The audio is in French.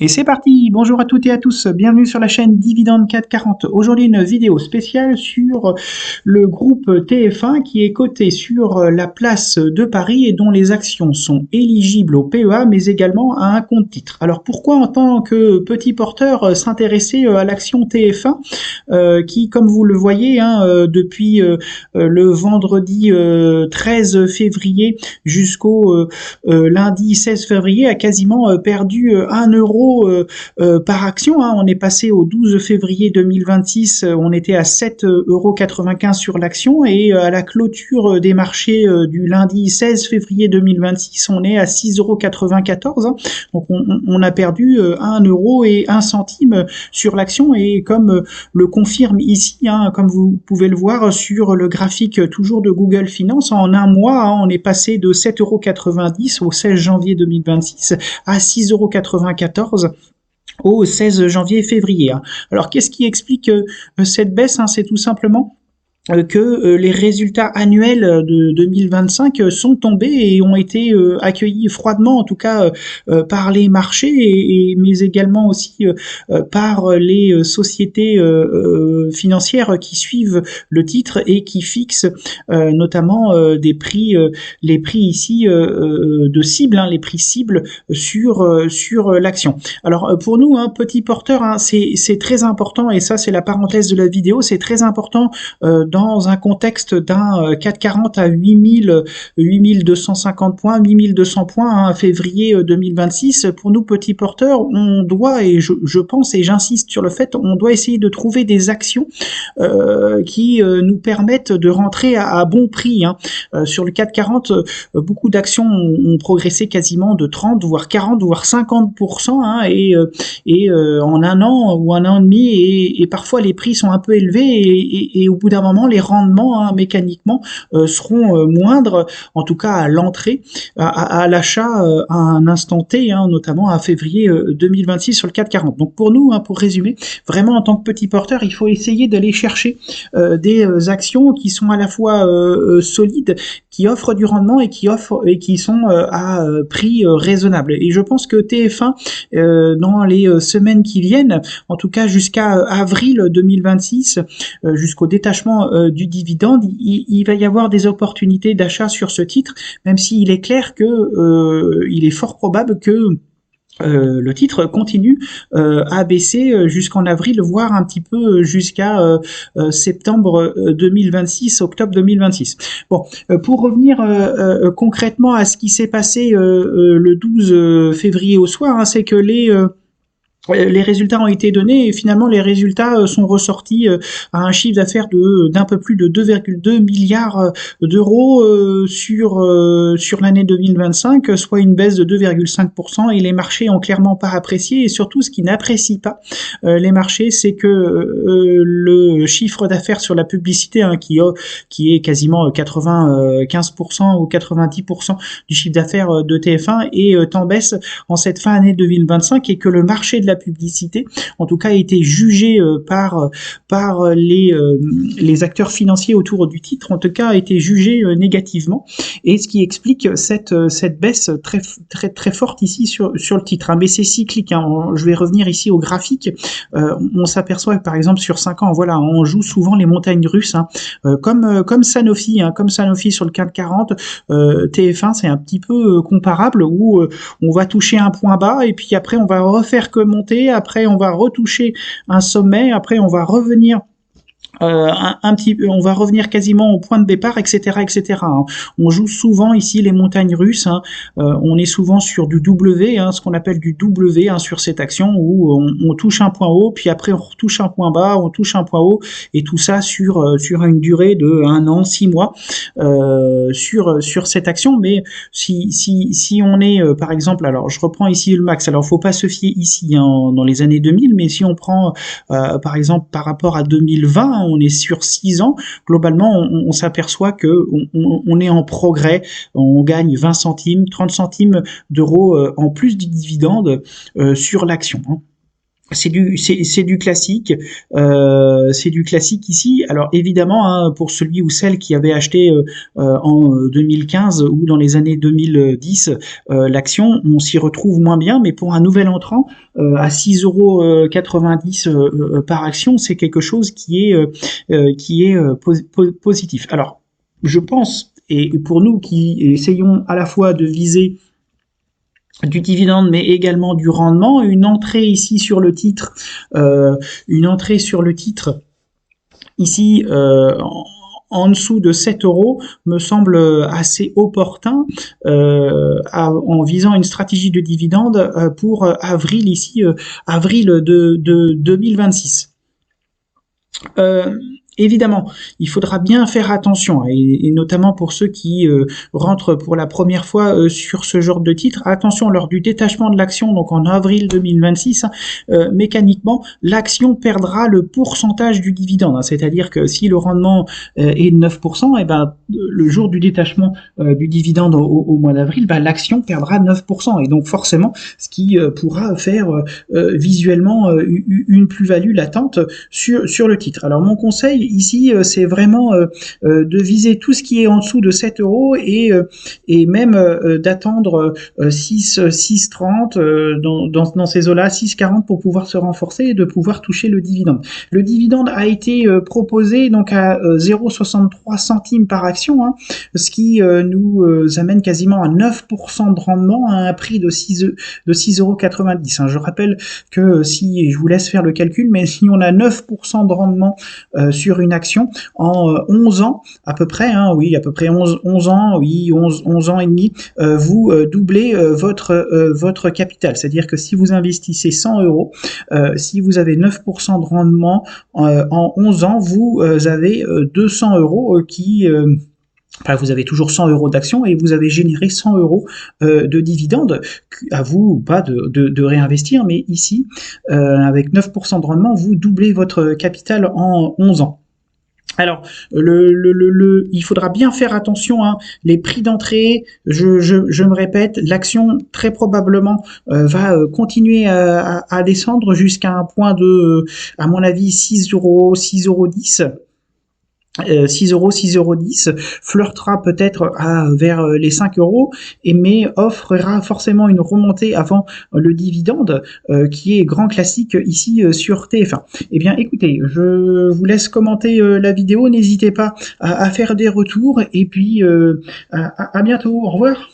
Et c'est parti. Bonjour à toutes et à tous, bienvenue sur la chaîne Dividende 440. Aujourd'hui une vidéo spéciale sur le groupe TF1 qui est coté sur la place de Paris et dont les actions sont éligibles au PEA mais également à un compte titre. Alors pourquoi en tant que petit porteur s'intéresser à l'action TF1 qui, comme vous le voyez, depuis le vendredi 13 février jusqu'au lundi 16 février a quasiment perdu 1 euro par action. On est passé au 12 février 2026, on était à 7,95 € sur l'action et à la clôture des marchés du lundi 16 février 2026, on est à 6,94 €. Donc on a perdu 1 euro et 1 centime sur l'action et comme le confirme ici, comme vous pouvez le voir sur le graphique toujours de Google Finance, en un mois, on est passé de 7,90 € au 16 janvier 2026 à 6,94 € au 16 janvier-février. Alors qu'est-ce qui explique cette baisse? C'est tout simplement que les résultats annuels de 2025 sont tombés et ont été accueillis froidement, en tout cas par les marchés, mais également aussi par les sociétés financières qui suivent le titre et qui fixent notamment des prix, les prix ici de cible, les prix cibles sur l'action. Alors pour nous, petit porteur, c'est très important, et ça c'est la parenthèse de la vidéo, c'est très important dans un contexte d'un CAC 40 à 8250 points, 8200 points à février 2026, pour nous petits porteurs, on doit, et je pense et j'insiste sur le fait, on doit essayer de trouver des actions qui nous permettent de rentrer à bon prix. Sur le CAC 40, beaucoup d'actions ont progressé quasiment de 30, voire 40, voire 50%, et en un an ou un an et demi, et parfois les prix sont un peu élevés, et au bout d'un moment, les rendements mécaniquement seront moindres, en tout cas à l'entrée, à l'achat à un instant T, notamment à février 2026 sur le CAC 40. Donc pour nous, pour résumer, vraiment en tant que petit porteur, il faut essayer d'aller chercher des actions qui sont à la fois solides, qui offrent du rendement et qui sont à prix raisonnable. Et je pense que TF1 dans les semaines qui viennent, en tout cas jusqu'à avril 2026, jusqu'au détachement du dividende, il va y avoir des opportunités d'achat sur ce titre, même s'il est clair que il est fort probable que le titre continue à baisser jusqu'en avril, voire un petit peu jusqu'à septembre 2026, octobre 2026. Bon, pour revenir concrètement à ce qui s'est passé le 12 février au soir, c'est que les résultats ont été donnés et finalement les résultats sont ressortis à un chiffre d'affaires d'un peu plus de 2,2 milliards d'euros sur l'année 2025, soit une baisse de 2,5%, et les marchés ont clairement pas apprécié. Et surtout, ce qui n'apprécie pas les marchés, c'est que le chiffre d'affaires sur la publicité, qui est quasiment 95% ou 90% du chiffre d'affaires de TF1, est en baisse en cette fin année 2025, et que le marché de la publicité, en tout cas, a été jugé par les acteurs financiers autour du titre, en tout cas, a été jugé négativement, et ce qui explique cette baisse très très très forte ici sur le titre. Mais c'est cyclique. Je vais revenir ici au graphique. On s'aperçoit que par exemple sur 5 ans, voilà, on joue souvent les montagnes russes, comme Sanofi, comme Sanofi sur le CAC 40. TF1, c'est un petit peu comparable, où on va toucher un point bas et puis après on va refaire que monter, après on va retoucher un sommet, après on va revenir on va revenir quasiment au point de départ, etc., etc. On joue souvent ici les montagnes russes. On est souvent sur du W, ce qu'on appelle du W, sur cette action, où on touche un point haut, puis après on retouche un point bas, on touche un point haut, et tout ça sur une durée de 1 an, 6 mois sur cette action. Mais si on est par exemple, alors je reprends ici le max. Alors faut pas se fier ici dans les années 2000, mais si on prend par exemple par rapport à 2020, on est sur 6 ans, globalement on s'aperçoit que on est en progrès, on gagne 20 centimes, 30 centimes d'euros en plus du dividende sur l'action. c'est du classique, c'est du classique ici. Alors évidemment, hein, pour celui ou celle qui avait acheté en 2015 ou dans les années 2010 l'action, on s'y retrouve moins bien. Mais pour un nouvel entrant, à 6,90 € par action, c'est quelque chose qui est positif. Alors, je pense, et pour nous qui essayons à la fois de viser du dividende mais également du rendement, une entrée ici sur le titre, une entrée sur le titre ici en dessous de 7 € me semble assez opportun en visant une stratégie de dividende pour avril ici, avril de 2026. Euh, Évidemment, il faudra bien faire attention, et notamment pour ceux qui rentrent pour la première fois sur ce genre de titre. Attention, lors du détachement de l'action, donc en avril 2026, mécaniquement, l'action perdra le pourcentage du dividende. C'est-à-dire que si le rendement est de 9%, et ben, le jour du détachement du dividende au mois d'avril, ben, l'action perdra 9%. Et donc forcément, ce qui pourra faire visuellement une plus-value latente sur le titre. Alors mon conseil ici, c'est vraiment de viser tout ce qui est en dessous de 7 € et même d'attendre 6,30 dans ces eaux-là, 6,40 pour pouvoir se renforcer et de pouvoir toucher le dividende. Le dividende a été proposé donc à 0,63 centimes par action, hein, ce qui nous amène quasiment à 9% de rendement à un prix de 6,90 €. Hein. Je rappelle que si je vous laisse faire le calcul, mais si on a 9% de rendement sur une action en 11 ans à peu près, hein, oui, à peu près 11 ans, oui, 11 ans et demi, vous doublez votre capital. C'est-à-dire que si vous investissez 100 €, si vous avez 9% de rendement en 11 ans, vous avez 200 € qui enfin, vous avez toujours 100 € d'action et vous avez généré 100 € de dividendes. À vous ou pas de réinvestir, mais ici, avec 9% de rendement, vous doublez votre capital en 11 ans. Alors, il faudra bien faire attention, hein, les prix d'entrée. Je me répète, l'action très probablement va continuer à descendre jusqu'à un point de, à mon avis, 6 €, 6,10 €. 6 €, 6,10 €, flirtera peut-être vers les 5 € mais offrira forcément une remontée avant le dividende qui est grand classique ici sur TF1. Eh bien écoutez, je vous laisse commenter la vidéo, n'hésitez pas à faire des retours et puis à bientôt, au revoir.